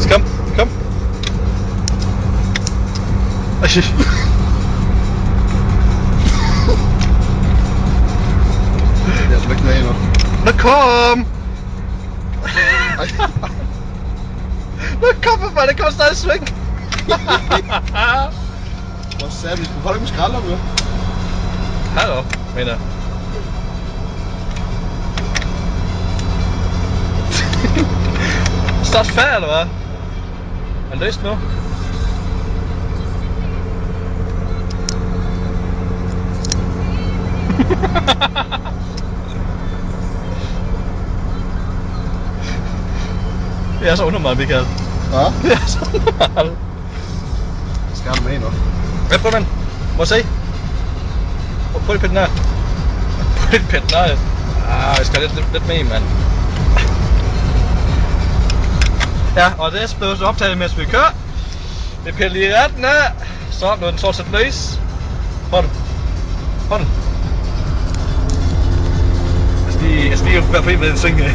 Kom, kom. Jeg er slet ikke med endnu. Nå kom! Nå kom for fanden, det kommer stadig sving! Hvor sagde vi skulle holde med skralder med? Herop, mener jeg. Start færd, eller hvad? Er det løst nu? Det er så undermalt, Michael. Ja? Det er så undermalt. Skal du med endnu? Hvad prøver man? Må jeg se? Prøv lige pætten her. Prøv lige pætten her. Jeg skal lidt med, mand. Ja, og det blev så optaget, mens vi kører. Vi piller lige retten af. Så nu er den stort set løs. Hold den. Hold den. Jeg skal lige være fri med den sving af.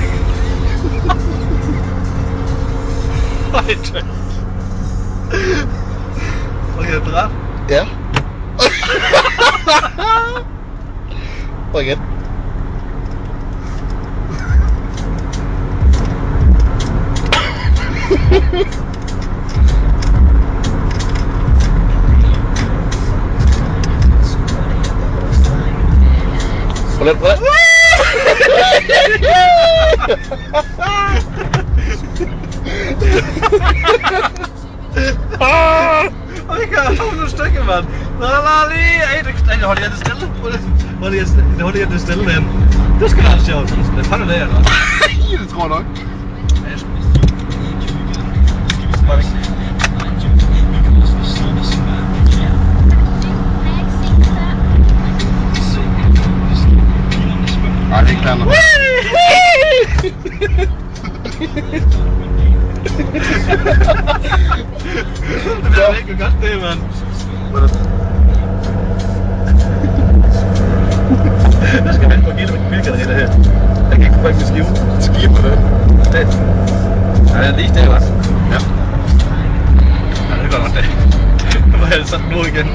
Okay, er det ret? Ja. Prøv igen. Prøv lidt, prøv lidt. Michael, hold nu stykke, mand. Lad lige. Hold lige det stille. Hold lige det stille, den. Det skal være sjovt. Det fanger det, eller? Det tror jeg nok. Nej, det er ikke klart nok. Det er virkelig godt det, mand. Jeg skal vente på at give dig med bilkerne i det her. Jeg kan ikke få min skive. Skive på det. Det. Ja, det er lige det, hva'? Ja. Ja, det er godt nok det. Nu må jeg sådan nu igen.